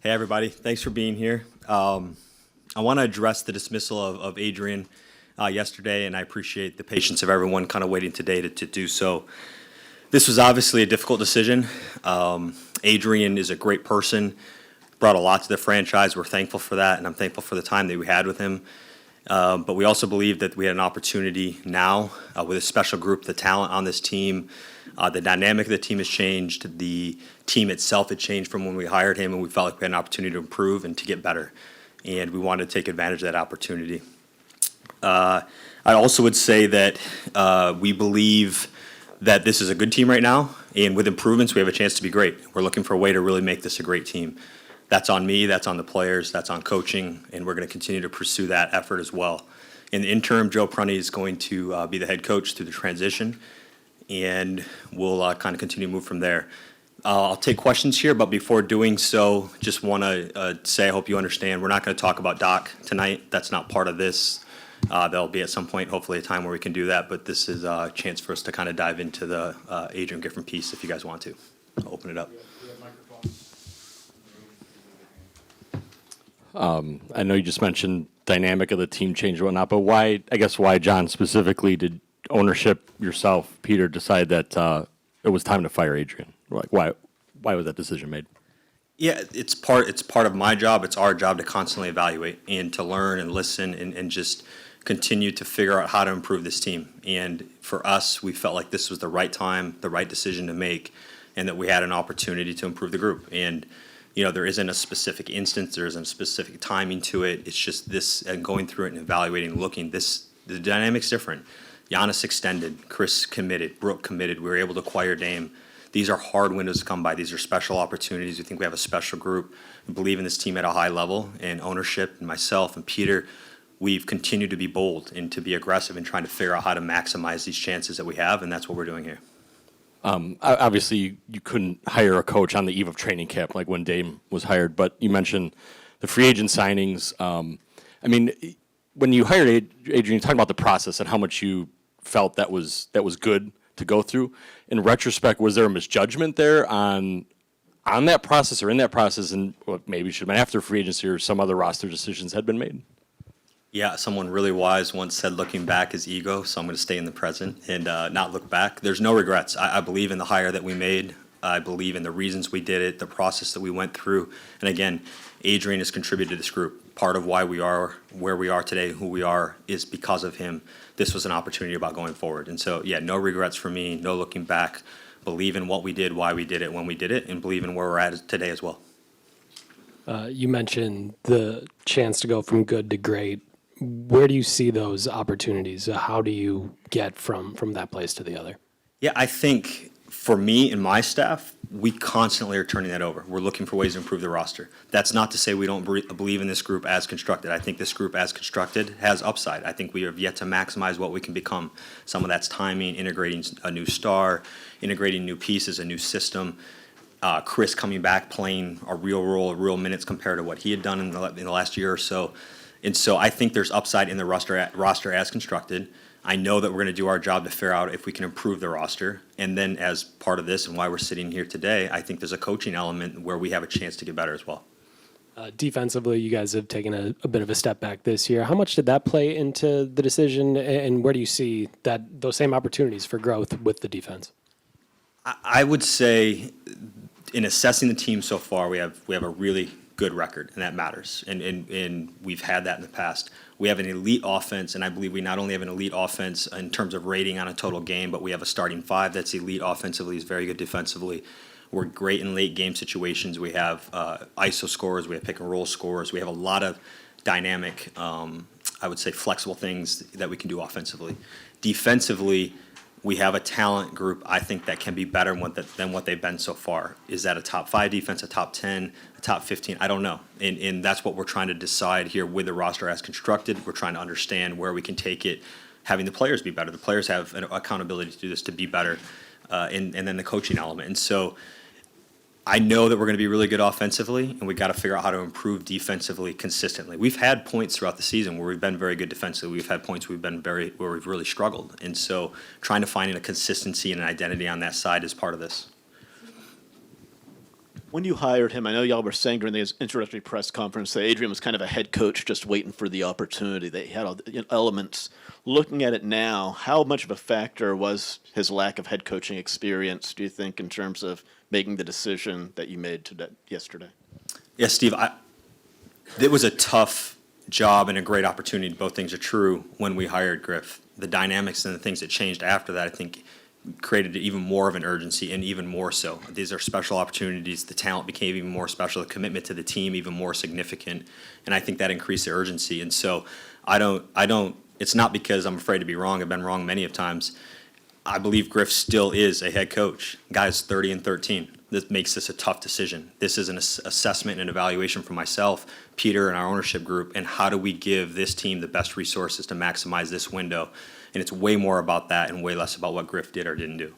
Hey, everybody. Thanks for being here. I want to address the dismissal of Adrian yesterday, and I appreciate the patience of everyone kind of waiting today to do so. This was obviously a difficult decision. Adrian is a great person, brought a lot to the franchise. We're thankful for that, and I'm thankful for the time that we had with him. But we also believe that we had an opportunity now with a special group, the talent on this team. The dynamic of the team has changed. The team itself had changed from when we hired him, and we felt like we had an opportunity to improve and to get better. And we wanted to take advantage of that opportunity. I also would say that we believe that this is a good team right now, and with improvements, we have a chance to be great. We're looking for a way to really make this a great team. That's on me, that's on the players, that's on coaching, and we're going to continue to pursue that effort as well. In the interim, Joe Prunty is going to be the head coach through the transition, and we'll kind of continue to move from there. I'll take questions here, but before doing so, just want to say I hope you understand we're not going to talk about Doc tonight. That's not part of this. There'll be at some point, hopefully, a time where we can do that, but this is a chance for us to kind of dive into the Adrian Griffin piece if you guys want to. I'll open it up. I know you just mentioned dynamic of the team change and whatnot, but why, John, specifically, did ownership, yourself, Peter, decide that it was time to fire Adrian? Like, why was that decision made? Yeah, it's part of my job. It's our job to constantly evaluate and to learn and listen and just continue to figure out how to improve this team. And for us, we felt like this was the right time, the right decision to make, and that we had an opportunity to improve the group. And there isn't a specific instance, there isn't a specific timing to it. It's just this, and going through it and evaluating, looking, the dynamic's different. Giannis extended, Chris committed, Brooke committed, we were able to acquire Dame. These are hard windows to come by. These are special opportunities. We think we have a special group. We believe in this team at a high level, and ownership, and myself and Peter, we've continued to be bold and to be aggressive in trying to figure out how to maximize these chances that we have, and that's what we're doing here. Obviously, you couldn't hire a coach on the eve of training camp like when Dame was hired, but you mentioned the free agent signings. When you hired Adrian, you talked about the process and how much you felt that was good to go through. In retrospect, was there a misjudgment there on that process or in that process, and maybe should have been after free agency or some other roster decisions had been made? Yeah, someone really wise once said looking back is ego, so I'm going to stay in the present and not look back. There's no regrets. I believe in the hire that we made. I believe in the reasons we did it, the process that we went through. And again, Adrian has contributed to this group. Part of why we are where we are today, who we are, is because of him. This was an opportunity about going forward. And so, yeah, no regrets for me, no looking back. Believe in what we did, why we did it, when we did it, and believe in where we're at today as well. You mentioned the chance to go from good to great. Where do you see those opportunities? How do you get from that place to the other? Yeah, I think for me and my staff, we constantly are turning that over. We're looking for ways to improve the roster. That's not to say we don't believe in this group as constructed. I think this group as constructed has upside. I think we have yet to maximize what we can become. Some of that's timing, integrating a new star, integrating new pieces, a new system. Chris coming back, playing a real role, real minutes compared to what he had done in the last year or so. And so I think there's upside in the roster as constructed. I know that we're going to do our job to figure out if we can improve the roster. And then as part of this and why we're sitting here today, I think there's a coaching element where we have a chance to get better as well. Defensively, you guys have taken a bit of a step back this year. How much did that play into the decision, and where do you see those same opportunities for growth with the defense? I would say in assessing the team so far, we have a really good record, and that matters. And we've had that in the past. We have an elite offense, and I believe we not only have an elite offense in terms of rating on a total game, but we have a starting five that's elite offensively, is very good defensively. We're great in late game situations. We have ISO scorers, we have pick and roll scorers. We have a lot of dynamic, I would say flexible things that we can do offensively. Defensively, we have a talent group, I think, that can be better than what they've been so far. Is that a top 5 defense, a top 10, a top 15? I don't know. And that's what we're trying to decide here with the roster as constructed. We're trying to understand where we can take it, having the players be better. The players have an accountability to do this, to be better, and then the coaching element. And so I know that we're going to be really good offensively, and we've got to figure out how to improve defensively consistently. We've had points throughout the season where we've been very good defensively. We've had points where we've really struggled. And so trying to find a consistency and an identity on that side is part of this. When you hired him, I know y'all were saying during the introductory press conference that Adrian was kind of a head coach just waiting for the opportunity, that he had all the elements. Looking at it now, how much of a factor was his lack of head coaching experience, do you think, in terms of making the decision that you made yesterday? Yeah, Steve, it was a tough job and a great opportunity. Both things are true when we hired Griff. The dynamics and the things that changed after that, I think, created even more of an urgency, and even more so. These are special opportunities. The talent became even more special. The commitment to the team even more significant, and I think that increased the urgency. And so, I don't. It's not because I'm afraid to be wrong. I've been wrong many of times. I believe Griff still is a head coach. Guy's 30-13. This makes this a tough decision. This is an assessment and evaluation for myself, Peter, and our ownership group, and how do we give this team the best resources to maximize this window. And it's way more about that and way less about what Griff did or didn't do.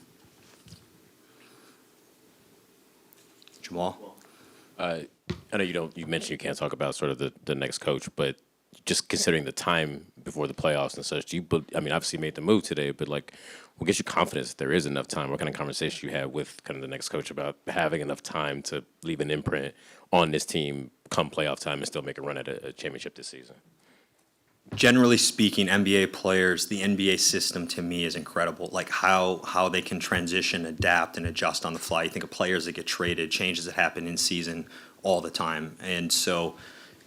Jamal? I know you mentioned you can't talk about sort of the next coach, but just considering the time before the playoffs and such, obviously you made the move today, but like, what gives you confidence that there is enough time? What kind of conversation you had with kind of the next coach about having enough time to leave an imprint on this team come playoff time and still make a run at a championship this season? Generally speaking, NBA players, the NBA system to me is incredible. Like how they can transition, adapt, and adjust on the fly. You think of players that get traded, changes that happen in season all the time. And so,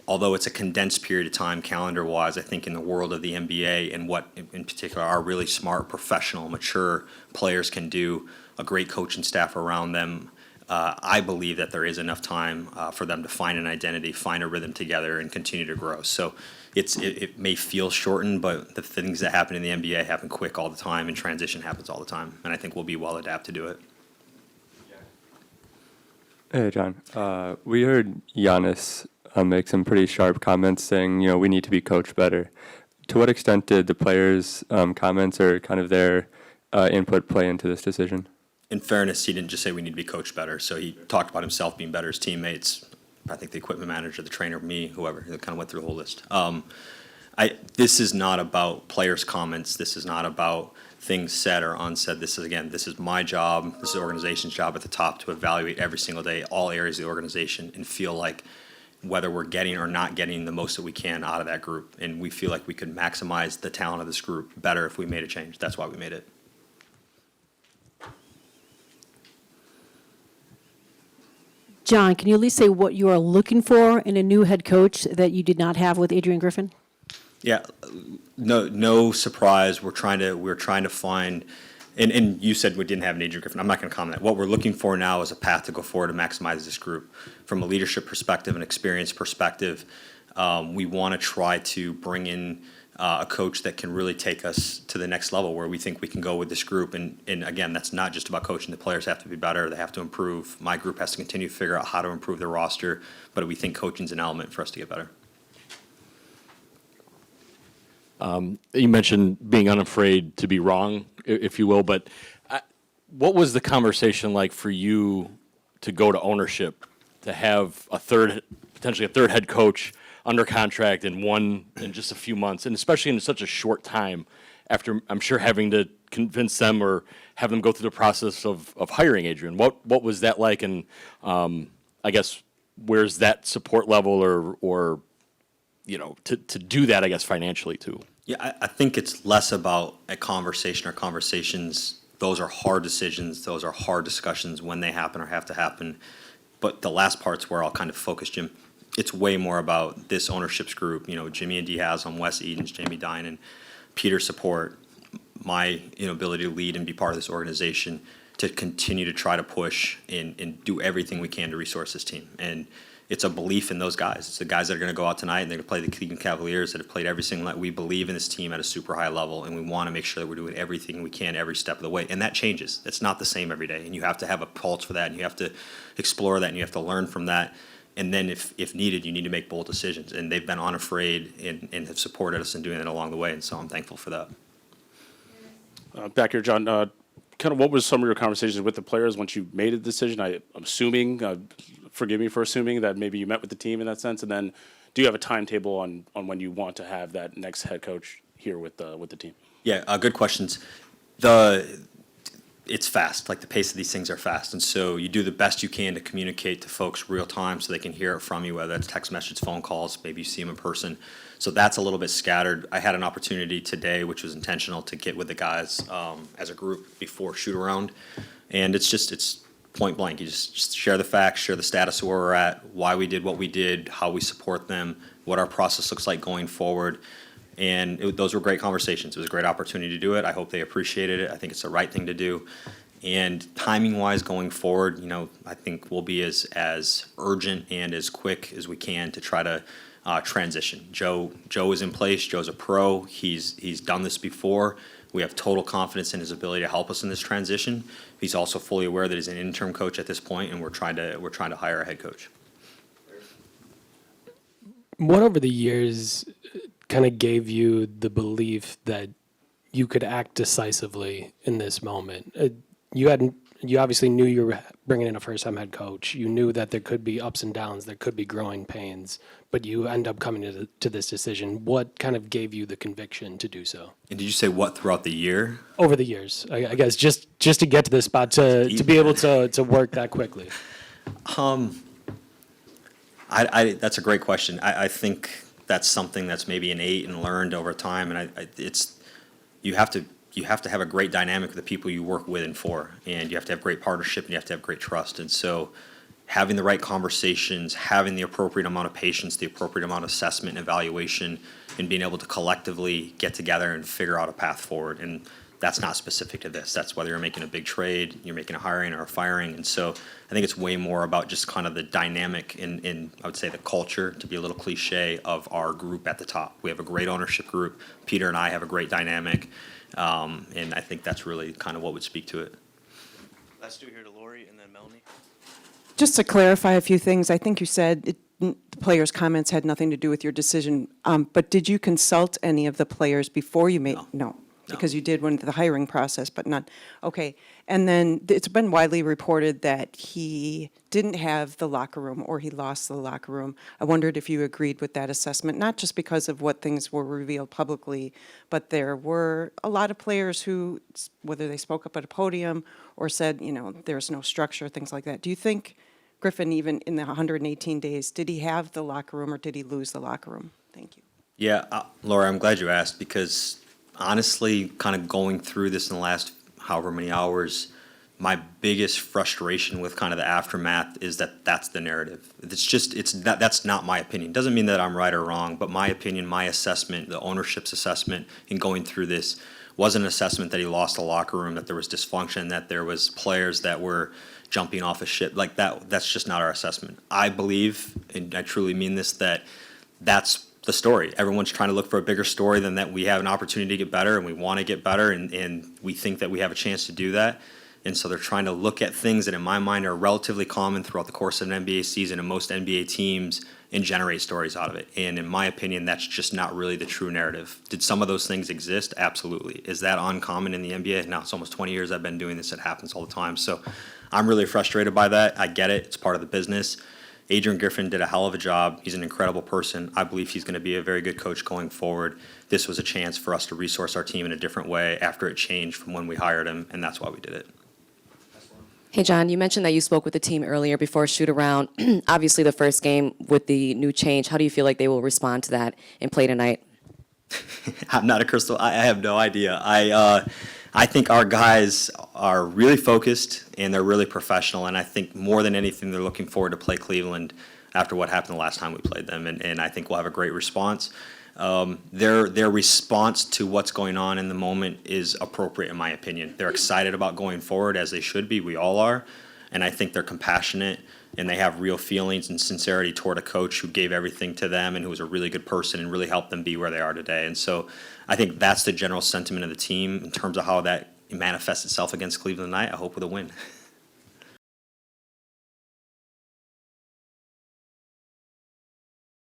although it's a condensed period of time calendar-wise, I think in the world of the NBA and what in particular our really smart, professional, mature players can do, a great coaching staff around them, I believe that there is enough time for them to find an identity, find a rhythm together, and continue to grow. So it may feel shortened, but the things that happen in the NBA happen quick all the time, and transition happens all the time. And I think we'll be well adapted to it. Hey, John. We heard Giannis make some pretty sharp comments saying, we need to be coached better. To what extent did the players' comments or kind of their input play into this decision? In fairness, he didn't just say we need to be coached better. So he talked about himself being better, his teammates, I think the equipment manager, the trainer, me, whoever. He kind of went through the whole list. This is not about players' comments. This is not about things said or unsaid. This is my job. This is the organization's job at the top to evaluate every single day all areas of the organization and feel like whether we're getting or not getting the most that we can out of that group. And we feel like we could maximize the talent of this group better if we made a change. That's why we made it. John, can you at least say what you are looking for in a new head coach that you did not have with Adrian Griffin? Yeah, no surprise. We're trying to find, and you said we didn't have an Adrian Griffin. I'm not going to comment. What we're looking for now is a path to go forward to maximize this group from a leadership perspective, an experience perspective. We want to try to bring in a coach that can really take us to the next level where we think we can go with this group. And again, that's not just about coaching. The players have to be better. They have to improve. My group has to continue to figure out how to improve their roster. But we think coaching's an element for us to get better. You mentioned being unafraid to be wrong, if you will, but what was the conversation like for you to go to ownership, to have potentially a third head coach under contract in just a few months, and especially in such a short time after, I'm sure, having to convince them or have them go through the process of hiring Adrian? What was that like, and I guess where's that support level or to do that, I guess, financially too? Yeah, I think it's less about a conversation or conversations. Those are hard decisions. Those are hard discussions when they happen or have to happen. But the last part's where I'll kind of focus, Jim. It's way more about this ownership's group. Jimmy and Dee Haslam, Wes Edens, Jamie Dinan, Peter's support, my ability to lead and be part of this organization to continue to try to push and do everything we can to resource this team. And it's a belief in those guys. It's the guys that are going to go out tonight and they're going to play the Cleveland Cavaliers that have played every single night. We believe in this team at a super high level, and we want to make sure that we're doing everything we can every step of the way. And that changes. It's not the same every day, and you have to have a pulse for that, and you have to explore that, and you have to learn from that. And then if needed, you need to make bold decisions. And they've been unafraid and have supported us in doing that along the way, and so I'm thankful for that. Back here, John, kind of what was some of your conversations with the players once you made a decision? I'm assuming, forgive me for assuming, that maybe you met with the team in that sense. And then do you have a timetable on when you want to have that next head coach here with the team? Yeah, good questions. it's fast. Like the pace of these things are fast, and so you do the best you can to communicate to folks real time so they can hear it from you, whether that's text message, phone calls, maybe you see them in person. So that's a little bit scattered. I had an opportunity today, which was intentional, to get with the guys as a group before shoot around, and it's point blank. You just share the facts, share the status of where we're at, why we did what we did, how we support them, what our process looks like going forward. And those were great conversations. It was a great opportunity to do it. I hope they appreciated it. I think it's the right thing to do. And timing-wise going forward, I think we'll be as urgent and as quick as we can to try to transition. Joe is in place. Joe's a pro. He's done this before. We have total confidence in his ability to help us in this transition. He's also fully aware that he's an interim coach at this point, and we're trying to hire a head coach. What over the years kind of gave you the belief that you could act decisively in this moment? You obviously knew you were bringing in a first-time head coach. You knew that there could be ups and downs, there could be growing pains, but you end up coming to this decision. What kind of gave you the conviction to do so? And did you say what throughout the year? Over the years, I guess, just to get to this spot, to be able to work that quickly. That's a great question. I think that's something that's maybe innate and learned over time, and you have to have a great dynamic with the people you work with and for, and you have to have great partnership, and you have to have great trust. And so having the right conversations, having the appropriate amount of patience, the appropriate amount of assessment and evaluation, and being able to collectively get together and figure out a path forward. And that's not specific to this. That's whether you're making a big trade, you're making a hiring or a firing. And so I think it's way more about just kind of the dynamic in I would say the culture, to be a little cliche, of our group at the top. We have a great ownership group. Peter and I have a great dynamic. And I think that's really kind of what would speak to it. Let's do here to Lori and then Melanie. Just to clarify a few things, I think you said the players' comments had nothing to do with your decision, but did you consult any of the players before you made? No. Because you did the hiring process, but not, okay. And then it's been widely reported that he didn't have the locker room, or he lost the locker room. I wondered if you agreed with that assessment, not just because of what things were revealed publicly, but there were a lot of players who, whether they spoke up at a podium or said, there's no structure, things like that. Do you think Griffin, even in the 118 days, did he have the locker room or did he lose the locker room? Thank you. Yeah, Laura, I'm glad you asked, because honestly, kind of going through this in the last however many hours, my biggest frustration with kind of the aftermath is that that's the narrative. That's not my opinion. Doesn't mean that I'm right or wrong, but my opinion, my assessment, the ownership's assessment in going through this was an assessment that he lost a locker room, that there was dysfunction, that there was players that were jumping off a ship like that. That's just not our assessment. I believe, and I truly mean this, that's the story. Everyone's trying to look for a bigger story than that. We have an opportunity to get better, and we want to get better, and we think that we have a chance to do that. And so they're trying to look at things that in my mind are relatively common throughout the course of an NBA season and most NBA teams, and generate stories out of it. And in my opinion, that's just not really the true narrative. Did some of those things exist? Absolutely. Is that uncommon in the NBA? Now it's almost 20 years I've been doing this. It happens all the time. So I'm really frustrated by that. I get it. It's part of the business. Adrian Griffin did a hell of a job. He's an incredible person. I believe he's going to be a very good coach going forward. This was a chance for us to resource our team in a different way after it changed from when we hired him, and that's why we did it. Hey, Jon, you mentioned that you spoke with the team earlier before shoot-around. Obviously, the first game with the new change, how do you feel like they will respond to that and play tonight? I'm not a crystal. I have no idea. I think our guys are really focused and they're really professional, and I think more than anything they're looking forward to play Cleveland after what happened the last time we played them, and I think we'll have a great response. Their response to what's going on in the moment is appropriate in my opinion. They're excited about going forward, as they should be. We all are, and I think they're compassionate and they have real feelings and sincerity toward a coach who gave everything to them and who was a really good person and really helped them be where they are today. And so I think that's the general sentiment of the team in terms of how that manifests itself against Cleveland tonight. I hope with a win.